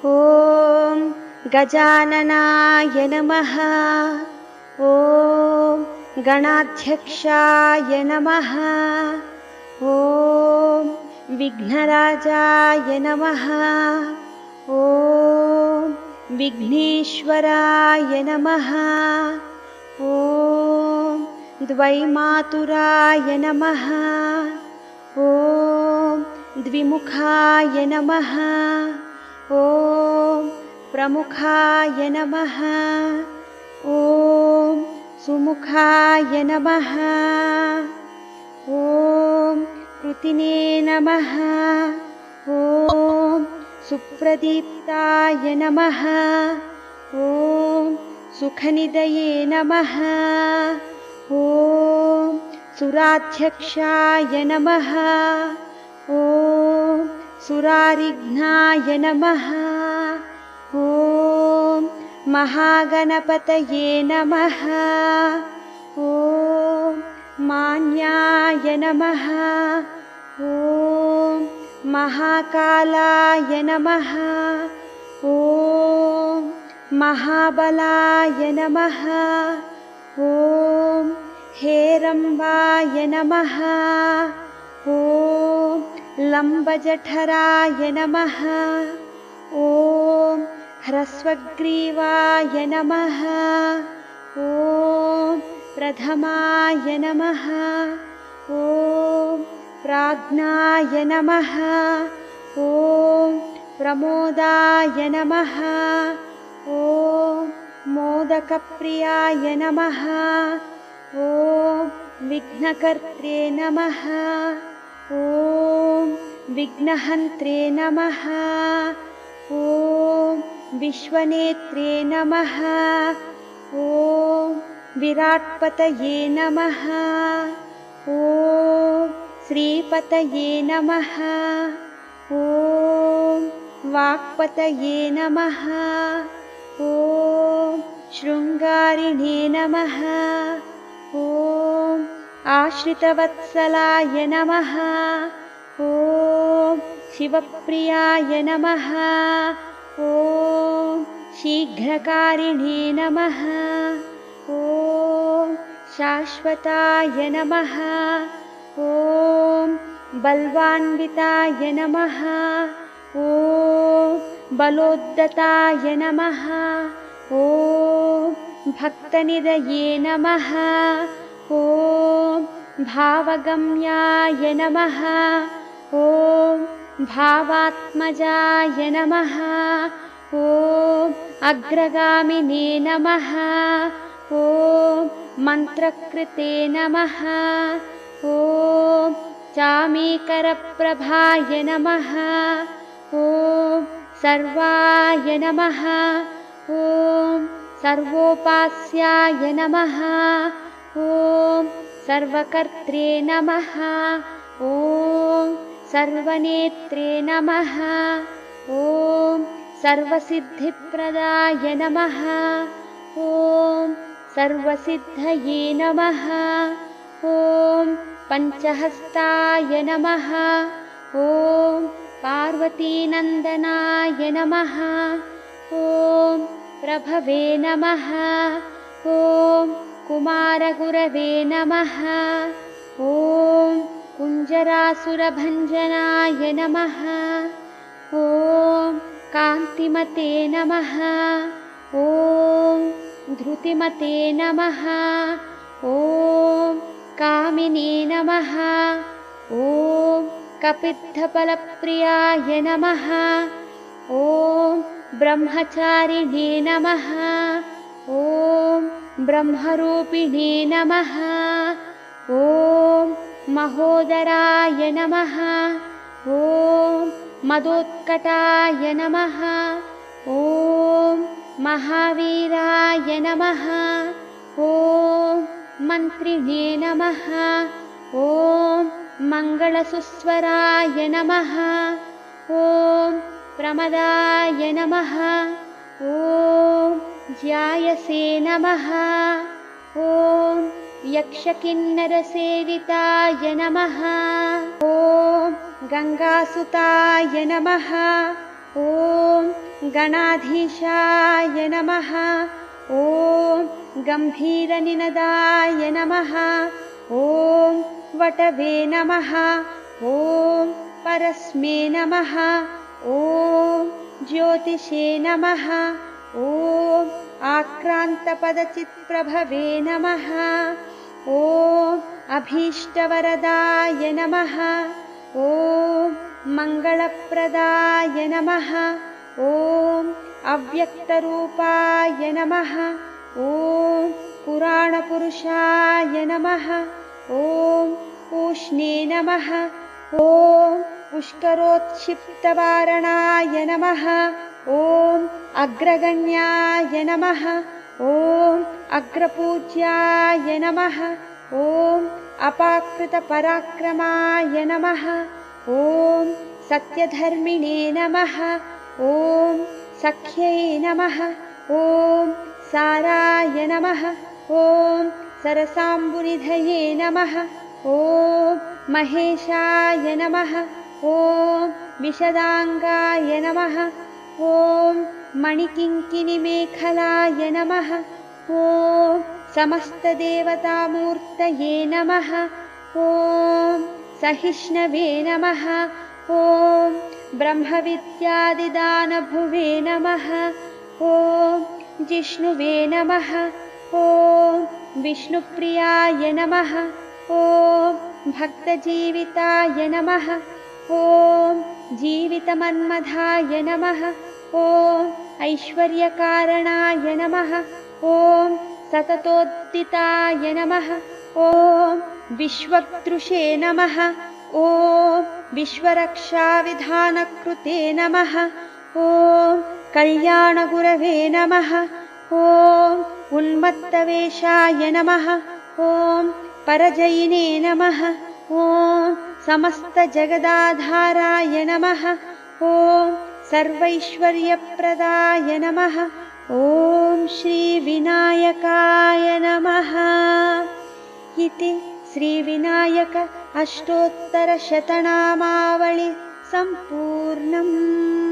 ॐ गजाननाय नमः। ॐ गणाध्यक्षाय नमः। ॐ विघ्नराजाय नमः। ॐ विघ्नेश्वराय नमः। ॐ द्वैमातुराय नमः। ॐ द्विमुखाय नमः। ॐ प्रमुखाय नमः। ॐ सुमुखाय नमः। ॐ कृतिने नमः। ॐ सुप्रदीप्ताय नमः। ॐ सुखनिधये नमः। ॐ सुराध्यक्षाय नमः। ॐ सुरारिघ्नाय नमः। ॐ महागणपतये नमः। ॐ मान्याय नमः। ॐ महाकालाय नमः। ॐ महाबलाय नमः। ॐ हेरम्बाय नमः। ॐ लम्बजठराय नमः। ॐ ह्रस्वग्रीवाय नमः। ॐ प्रथमाय नमः। ॐ प्राज्ञाय नमः। ॐ प्रमोदाय नमः। ॐ मोदकप्रियाय नमः। ॐ विघ्नकर्त्रे नमः। ॐ विघ्नहन्त्रे नमः। ॐ विश्वनेत्रे नमः। ॐ विराट्पतये नमः। ॐ श्रीपतये नमः। ॐ वाक्पतये नमः। ॐ शृङ्गारिणे नमः। ॐ आश्रितवत्सलाय नमः। ॐ शिवप्रियाय नमः। ॐ शीघ्रकारिणे नमः। ॐ शाश्वताय नमः। ॐ बल्वान्विताय नमः। ॐ बलोद्धताय नमः। ॐ भक्तनिधये नमः। ॐ भावगम्याय नमः। ॐ भावात्मजाय नमः। ॐ अग्रगामिने नमः। ॐ मन्त्रकृते नमः। ॐ चामीकरप्रभाय नमः। ॐ सर्वाय नमः। ॐ सर्वोपास्याय नमः। ॐ सर्वकर्त्रे नमः। ॐ सर्वनेत्रे नमः। ॐ सर्वसिद्धिप्रदाय नमः। ॐ सर्वसिद्धये नमः। ॐ पञ्चहस्ताय नमः। ॐ पार्वतीनन्दनाय नमः। ॐ प्रभवे नमः। ॐ कुमारगुरवे नमः। ॐ कुञ्जरासुरभञ्जनाय नमः। ॐ कान्तिमते नमः। ॐ धृतिमते नमः। ॐ कामिने नमः। ॐ कपित्थफलप्रियाय नमः। ॐ ब्रह्मचारिणे नमः। ॐ ब्रह्मरूपिणे नमः। ॐ महोदराय नमः। ॐ मदोत्कटाय नमः। ॐ महावीराय नमः। ॐ मन्त्रिणे नमः। ॐ मङ्गलसुस्वराय नमः। ॐ प्रमदाय नमः। ॐ ज्यायसे नमः। ॐ यक्षकिन्नरसेविताय नमः। ॐ गङ्गासुताय नमः। ॐ गणाधीशाय नमः। ॐ गम्भीरनिनदाय नमः। ॐ वटवे नमः। ॐ परस्मे नमः। ॐ ज्योतिषे नमः। ॐ आक्रान्तपदचित्प्रभवे नमः। ॐ अभीष्टवरदाय नमः। ॐ मङ्गलप्रदाय नमः। ॐ अव्यक्तरूपाय नमः। ॐ पुराणपुरुषाय नमः। ॐ पूष्णे नमः। ॐ पुष्करोत्क्षिप्तवारणाय नमः। ॐ अग्रगण्याय नमः। ॐ अग्रपूज्याय नमः। ॐ अपाकृतपराक्रमाय नमः। ॐ सत्यधर्मिणे नमः। ॐ सख्यै नमः। ॐ साराय नमः। ॐ सरसाम्बुनिधये नमः। ॐ महेशाय नमः। ॐ विशदाङ्गाय नमः। ॐ मणिकिङ्किणिमेखलाय नमः। ॐ समस्तदेवतामूर्तये नमः। ॐ सहिष्णवे नमः। ॐ ब्रह्मविद्यादिदानभुवे नमः। ॐ जिष्णुवे नमः। ॐ विष्णुप्रियाय नमः। ॐ भक्तजीविताय नमः। ॐ जीवितमन्मथाय नमः। ॐ ऐश्वर्यकारणाय नमः। ॐ सततोद्दिताय नमः। ॐ विश्वदृशे नमः। ॐ विश्वरक्षाविधानकृते नमः। ॐ कल्याणगुरवे नमः। ॐ उन्मत्तवेषाय नमः। ॐ परजयिने नमः। ॐ समस्तजगदाधाराय नमः। ॐ सर्वैश्वर्यप्रदाय नमः। ॐ श्रीविनायकाय नमः। इति श्रीविनायक अष्टोत्तरशतनामावळि सम्पूर्णम्।